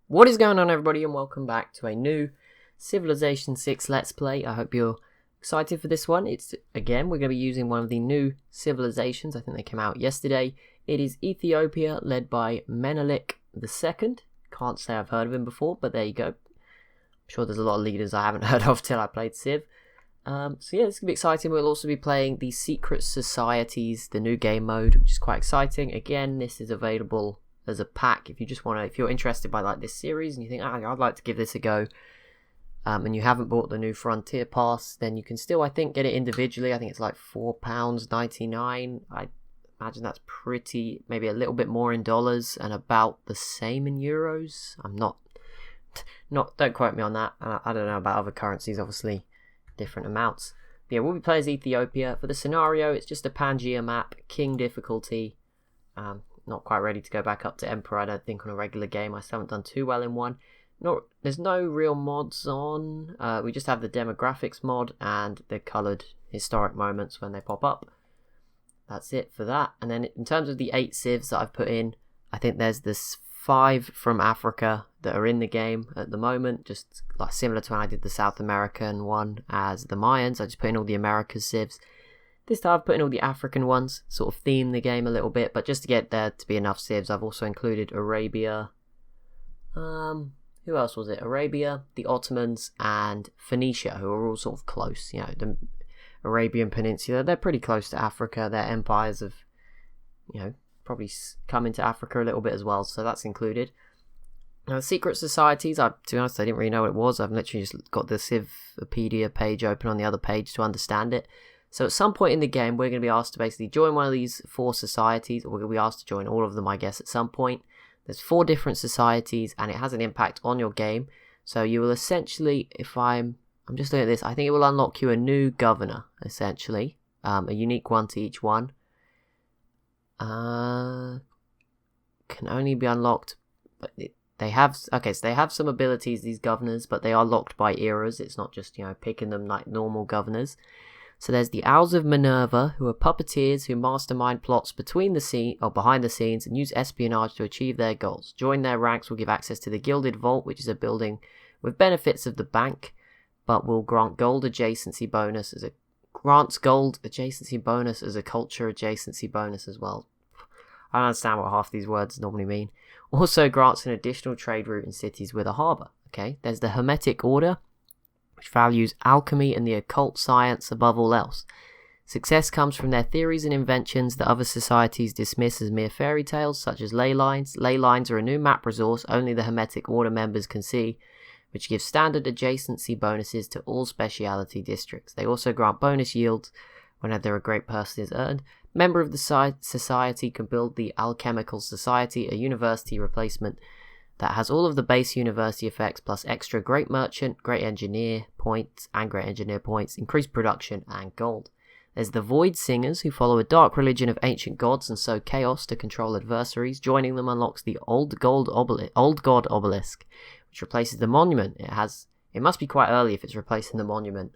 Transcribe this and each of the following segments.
What is going on, everybody, and welcome back to a new Civilization 6 Let's Play. I hope you're excited for this one. We're going to be using one of the new civilizations. I think they came out yesterday. It is Ethiopia, led by Menelik II. Can't say I've heard of him before, but there you go. I'm sure there's a lot of leaders I haven't heard of till I played Civ. This is going to be exciting. We'll also be playing the Secret Societies, the new game mode, which is quite exciting. Again, this is available as a pack if you're interested by like this series and you think I'd like to give this a go, and you haven't bought the new Frontier Pass, then you can still, I think, get it individually. I think it's like £4.99. I imagine that's maybe a little bit more in dollars and about the same in euros. I'm not don't quote me on that. I don't know about other currencies, obviously different amounts. But yeah, we'll be playing as Ethiopia. For the scenario, it's just a Pangea map, King difficulty. Not quite ready to go back up to Emperor, I don't think, on a regular game. I still haven't done too well in one. There's no real mods on. We just have the demographics mod and the coloured historic moments when they pop up. That's it for that. And then in terms of the 8 civs that I've put in, I think there's this 5 from Africa that are in the game at the moment, just like similar to when I did the South American one as the Mayans. I just put in all the Americas civs. This time I've put in all the African ones, sort of theme the game a little bit, but just to get there to be enough civs, I've also included Arabia. Who else was it? Arabia, the Ottomans, and Phoenicia, who are all sort of close. You know, the Arabian Peninsula, they're pretty close to Africa. Their empires have, probably come into Africa a little bit as well, so that's included. Now, the secret societies, to be honest, I didn't really know what it was. I've literally just got the Civipedia page open on the other page to understand it. So at some point in the game, we're going to be asked to basically join one of these 4 societies, or we're going to be asked to join all of them, I guess, at some point. There's 4 different societies, and it has an impact on your game. So you will essentially, I'm just looking at this, I think it will unlock you a new governor, essentially. A unique one to each one. Can only be unlocked, but they have some abilities, these governors, but they are locked by eras. It's not just, picking them like normal governors. So there's the Owls of Minerva, who are puppeteers who mastermind plots behind the scenes and use espionage to achieve their goals. Join their ranks will give access to the Gilded Vault, which is a building with benefits of the bank, but will grant gold adjacency bonus as a culture adjacency bonus as well. I don't understand what half these words normally mean. Also grants an additional trade route in cities with a harbour. Okay, there's the Hermetic Order, which values alchemy and the occult science above all else. Success comes from their theories and inventions that other societies dismiss as mere fairy tales, such as ley lines. Ley lines are a new map resource only the Hermetic Order members can see, which gives standard adjacency bonuses to all speciality districts. They also grant bonus yields whenever a great person is earned. Member of the society can build the Alchemical Society, a university replacement that has all of the base university effects plus extra Great Merchant, Great Engineer points, increased production, and gold. There's the Void Singers, who follow a dark religion of ancient gods and sow chaos to control adversaries. Joining them unlocks the Old God Obelisk, which replaces the monument. It must be quite early if it's replacing the monument.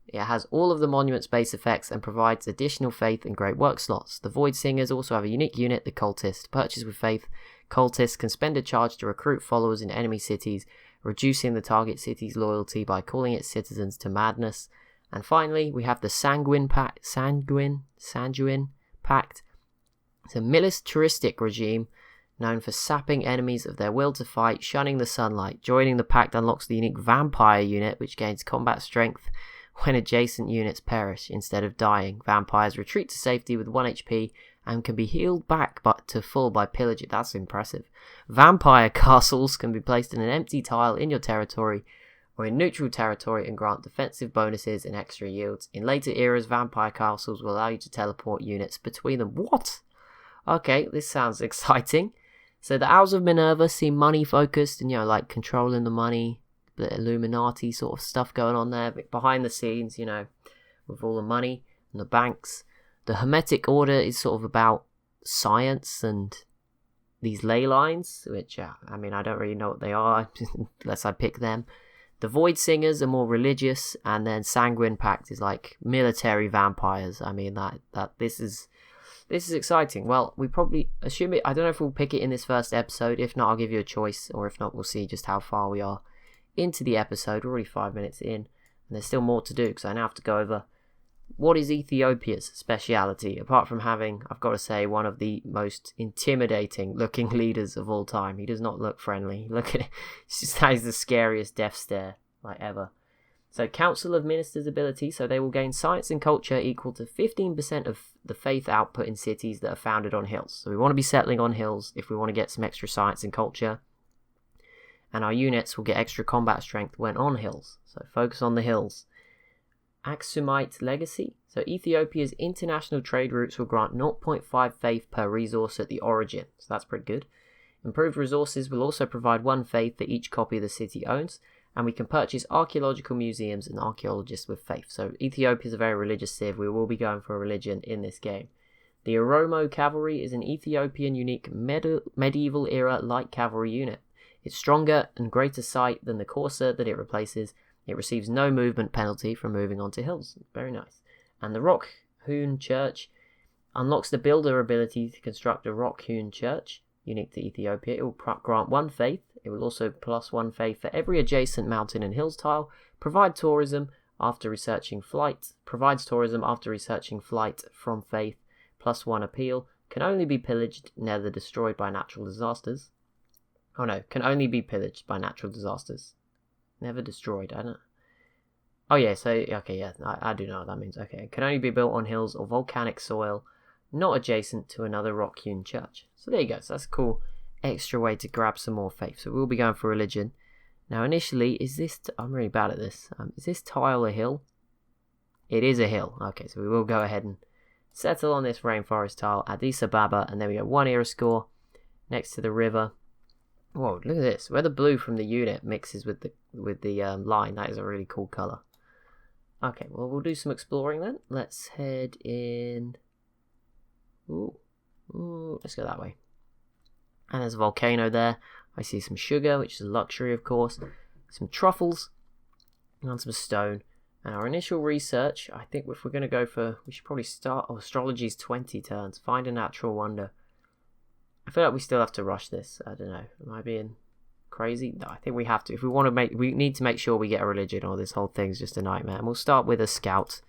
It has all of the monument's base effects and provides additional faith and great work slots. The Void Singers also have a unique unit, the Cultist. Purchased with faith, Cultists can spend a charge to recruit followers in enemy cities, reducing the target city's loyalty by calling its citizens to madness. And finally, we have the Sanguine Pact. It's a militaristic regime known for sapping enemies of their will to fight, shunning the sunlight. Joining the pact unlocks the unique Vampire unit, which gains combat strength when adjacent units perish instead of dying. Vampires retreat to safety with 1 HP and can be healed back to full by pillaging. That's impressive. Vampire castles can be placed in an empty tile in your territory or in neutral territory and grant defensive bonuses and extra yields. In later eras, vampire castles will allow you to teleport units between them. What? Okay, this sounds exciting. So the Owls of Minerva seem money focused and, like controlling the money, the Illuminati sort of stuff going on there. But behind the scenes, with all the money and the banks. The Hermetic Order is sort of about science and these ley lines, which, I don't really know what they are unless I pick them. The Void Singers are more religious, and then Sanguine Pact is like military vampires. This is This is exciting. Well, we probably assume it. I don't know if we'll pick it in this first episode. If not, I'll give you a choice, or if not, we'll see just how far we are into the episode. We're already 5 minutes in, and there's still more to do because I now have to go over what is Ethiopia's speciality. Apart from having, I've got to say, one of the most intimidating looking leaders of all time. He does not look friendly. Look at it. It's just that is the scariest death stare like ever. So Council of Ministers ability, so they will gain science and culture equal to 15% of the faith output in cities that are founded on hills. So we want to be settling on hills if we want to get some extra science and culture. And our units will get extra combat strength when on hills. So focus on the hills. Axumite Legacy. So Ethiopia's international trade routes will grant 0.5 faith per resource at the origin. So that's pretty good. Improved resources will also provide 1 faith for each copy the city owns. And we can purchase archaeological museums and archaeologists with faith. So Ethiopia is a very religious civ. We will be going for a religion in this game. The Oromo Cavalry is an Ethiopian unique medieval era light cavalry unit. It's stronger and greater sight than the Corsair that it replaces. It receives no movement penalty from moving onto hills. Very nice. And the rock-hewn church unlocks the builder ability to construct a rock-hewn church, unique to Ethiopia. It will grant 1 faith. It will also plus 1 faith for every adjacent mountain and hills tile. Provides tourism after researching flight from faith. Plus 1 appeal. Can only be pillaged, never destroyed by natural disasters. Oh no, can only be pillaged by natural disasters. Never destroyed, I don't. Oh yeah, so, okay, yeah, I do know what that means. Okay, can only be built on hills or volcanic soil, not adjacent to another rock-hewn church. So there you go, so that's a cool extra way to grab some more faith. So we'll be going for religion. Now initially, is this, I'm really bad at this, is this tile a hill? It is a hill. Okay, so we will go ahead and settle on this rainforest tile, Addis Ababa, and then we get 1 era score next to the river. Whoa, look at this, where the blue from the unit mixes with the line. That is a really cool colour. Okay, well we'll do some exploring then. Let's head in. Ooh, let's go that way. And there's a volcano there. I see some sugar, which is a luxury, of course. Some truffles. And some stone. And our initial research, I think if we're going to go for... We should probably start... Oh, astrology's 20 turns. Find a natural wonder. I feel like we still have to rush this. I don't know. Am I being crazy? No, I think we have to. If we want to make... We need to make sure we get a religion, or this whole thing's just a nightmare. And we'll start with a scout.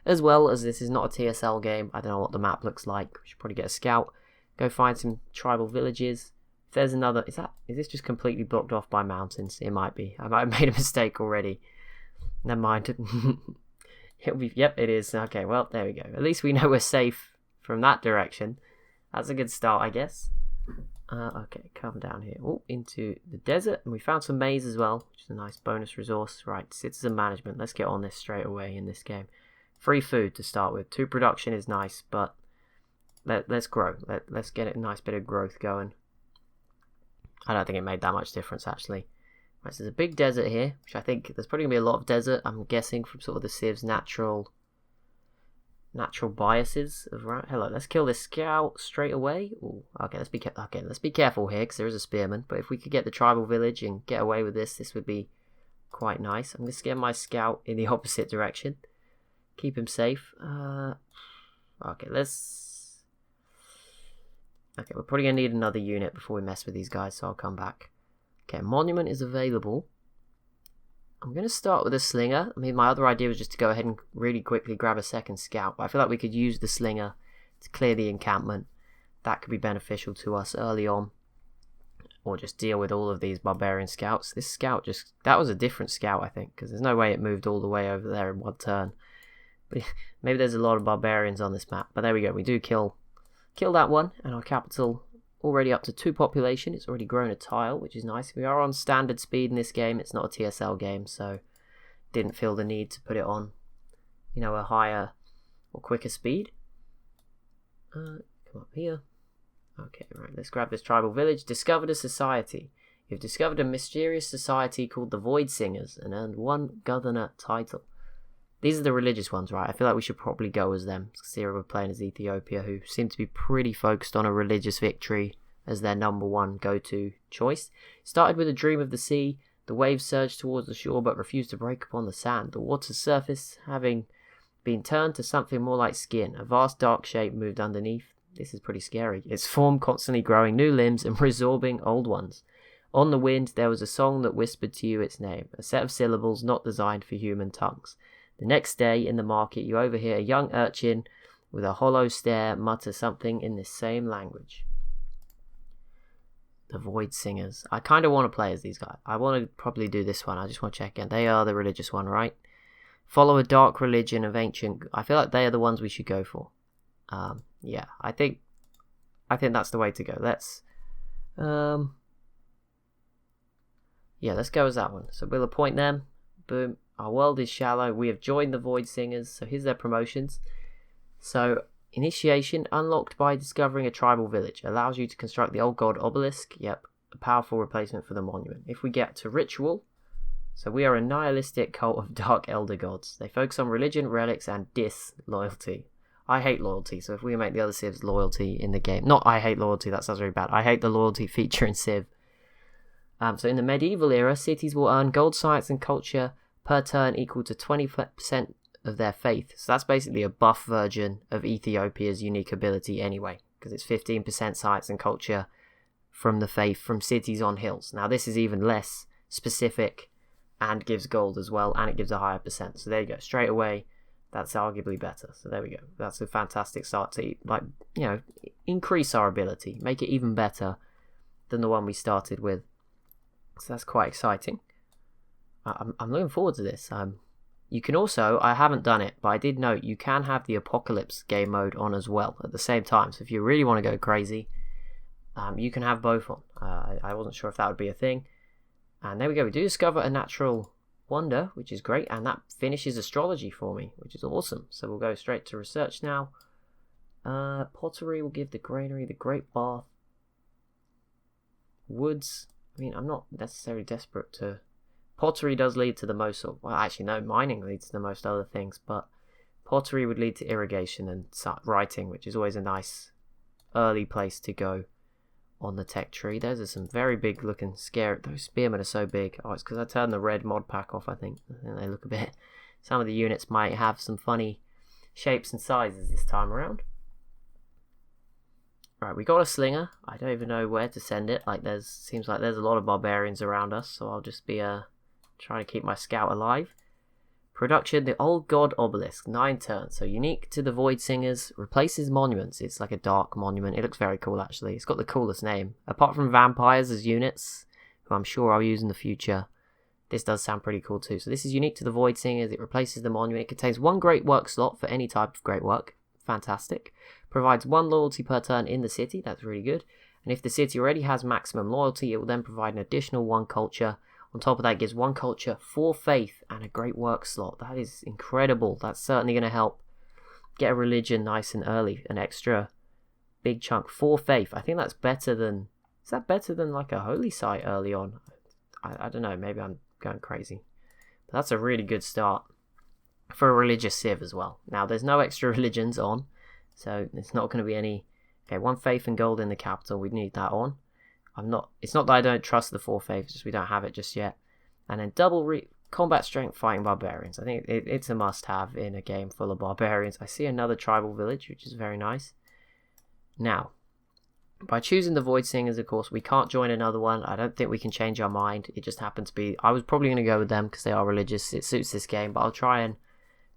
As well, as this is not a TSL game. I don't know what the map looks like. We should probably get a scout. Go find some tribal villages. If there's another... Is this just completely blocked off by mountains? It might be. I might have made a mistake already. Never mind. It'll be... Yep, it is. Okay, well, there we go. At least we know we're safe from that direction. That's a good start, I guess. Okay, come down here. Oh, into the desert. And we found some maize as well, which is a nice bonus resource. Right, citizen management. Let's get on this straight away in this game. Free food to start with. 2 production is nice, but... Let's grow. Let's get a nice bit of growth going. I don't think it made that much difference, actually. Right, so there's a big desert here, which I think there's probably going to be a lot of desert, I'm guessing, from sort of the civ's natural biases. Hello, let's kill this scout straight away. Ooh, okay, let's be careful here, because there is a spearman. But if we could get the tribal village and get away with this would be quite nice. I'm going to scare my scout in the opposite direction. Keep him safe. Okay, Okay, we're probably going to need another unit before we mess with these guys, so I'll come back. Okay, monument is available. I'm going to start with a slinger. I mean, my other idea was just to go ahead and really quickly grab a second scout, but I feel like we could use the slinger to clear the encampment. That could be beneficial to us early on. Or just deal with all of these barbarian scouts. This scout that was a different scout, I think, because there's no way it moved all the way over there in one turn. But maybe there's a lot of barbarians on this map, but there we go. We do kill that one, and our capital already up to 2 population. It's already grown a tile, which is nice. We are on standard speed in this game. It's not a TSL game, so didn't feel the need to put it on, a higher or quicker speed. Come up here. Okay, right, let's grab this tribal village. Discovered a society. You've discovered a mysterious society called the Void Singers and earned 1 governor title. These are the religious ones, right? I feel like we should probably go as them. Considering we're playing as Ethiopia, who seem to be pretty focused on a religious victory as their number 1 go-to choice. Started with a dream of the sea. The waves surged towards the shore but refused to break upon the sand. The water's surface having been turned to something more like skin. A vast dark shape moved underneath. This is pretty scary. Its form constantly growing new limbs and resorbing old ones. On the wind, there was a song that whispered to you its name, a set of syllables not designed for human tongues. The next day, in the market, you overhear a young urchin with a hollow stare mutter something in this same language. The Void Singers. I kind of want to play as these guys. I want to probably do this one. I just want to check in. They are the religious one, right? Follow a dark religion of ancient... I feel like they are the ones we should go for. Yeah, I think that's the way to go. Let's... Yeah, let's go as that one. So we'll appoint them. Boom. Our world is shallow. We have joined the Void Singers. So here's their promotions. So, initiation unlocked by discovering a tribal village. Allows you to construct the Old God Obelisk. Yep, a powerful replacement for the monument. If we get to ritual, so we are a nihilistic cult of dark elder gods. They focus on religion, relics, and disloyalty. I hate loyalty, so if we make the other civs loyalty in the game. Not I hate loyalty, that sounds really bad. I hate the loyalty feature in Civ. So in the medieval era, cities will earn gold, science, and culture per turn equal to 20% of their faith. So that's basically a buff version of Ethiopia's unique ability anyway, because it's 15% science and culture from the faith from cities on hills. Now this is even less specific and gives gold as well, and it gives a higher percent. So there you go, straight away, that's arguably better. So there we go. That's a fantastic start to, like, you know, increase our ability, make it even better than the one we started with. So that's quite exciting. I'm looking forward to this. You can also, I haven't done it, but I did note you can have the Apocalypse game mode on as well at the same time. So if you really want to go crazy, you can have both on. I wasn't sure if that would be a thing. And there we go. We do discover a natural wonder, which is great. And that finishes astrology for me, which is awesome. So we'll go straight to research now. Pottery will give the granary, the great bath. Woods. I mean, I'm not necessarily desperate to... Pottery does lead to the most... Well, actually, no, mining leads to the most other things, but pottery would lead to irrigation and writing, which is always a nice early place to go on the tech tree. Those are some very big looking scary... Those spearmen are so big. Oh, it's because I turned the red mod pack off, I think. They look a bit... Some of the units might have some funny shapes and sizes this time around. Right, we got a slinger. I don't even know where to send it. Like, seems like there's a lot of barbarians around us, so I'll just be trying to keep my scout alive. Production, the Old God Obelisk, 9 turns. So unique to the Void Singers, replaces monuments. It's like a dark monument. It looks very cool, actually. It's got the coolest name. Apart from vampires as units, who I'm sure I'll use in the future, this does sound pretty cool too. So this is unique to the Void Singers. It replaces the monument. It contains 1 great work slot for any type of great work. Fantastic. Provides 1 loyalty per turn in the city. That's really good. And if the city already has maximum loyalty, it will then provide an additional 1 culture. On top of that, it gives 1 culture, 4 faith, and a great work slot. That is incredible. That's certainly going to help get a religion nice and early. An extra big chunk. 4 faith. I think that's better than... Is that better than like a holy site early on? I don't know. Maybe I'm going crazy. But that's a really good start for a religious civ as well. Now, there's no extra religions on, so it's not going to be any... Okay, 1 faith and gold in the capital. We need that on. It's not that I don't trust the 4 faith, it's just we don't have it just yet. And then double combat strength fighting barbarians. I think it's a must-have in a game full of barbarians. I see another tribal village, which is very nice. Now, by choosing the Void Singers, of course, we can't join another one. I don't think we can change our mind. It just happened to be... I was probably going to go with them because they are religious. It suits this game, but I'll try and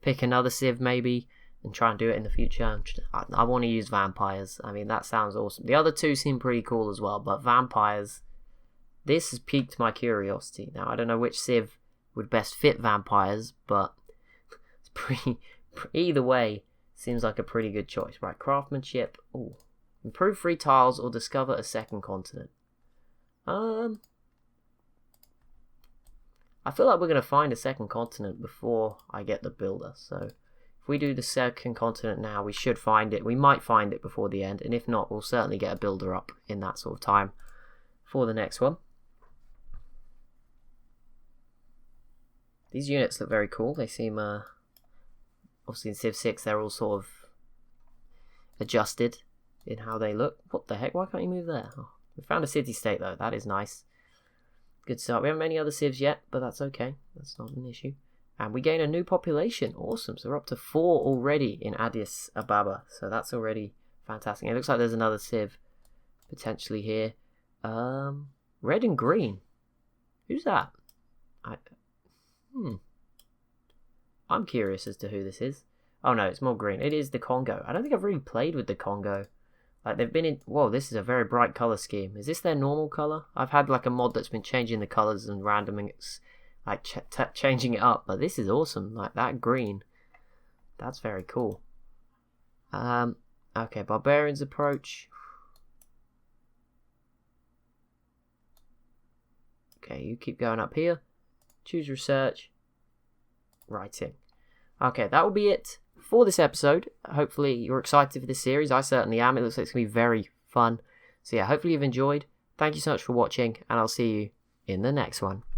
pick another civ maybe and try and do it in the future. I want to use vampires. I mean, that sounds awesome. The other 2 seem pretty cool as well, but vampires, this has piqued my curiosity. Now, I don't know which civ would best fit vampires, but it's pretty... Either way, seems like a pretty good choice. Right, craftsmanship. Ooh. Improve 3 tiles or discover a 2nd continent. I feel like we're going to find a 2nd continent before I get the builder, so... If we do the 2nd continent now, we should find it. We might find it before the end, and if not, we'll certainly get a builder up in that sort of time for the next one. These units look very cool. They seem, obviously in Civ 6, they're all sort of adjusted in how they look. What the heck? Why can't you move there? Oh, we found a city-state, though. That is nice. Good start. We haven't many other civs yet, but that's okay. That's not an issue. And we gain a new population. Awesome. So we're up to 4 already in Addis Ababa. So that's already Fantastic. It looks like there's another civ potentially here. Red and green. Who's that? I'm curious as to who this is. Oh no, it's more green. It is the Congo. I don't think I've really played with the Congo. Like, they've been in... Whoa, this is a very bright colour scheme. Is this their normal colour? I've had like a mod that's been changing the colours and randoming it's like changing it up, but this is awesome. Like, that green. That's very cool. Okay, barbarians approach. Okay, you keep going up here. Choose research. Writing. Okay, that will be it for this episode. Hopefully you're excited for this series. I certainly am. It looks like it's going to be very fun. So yeah, hopefully you've enjoyed. Thank you so much for watching, and I'll see you in the next one.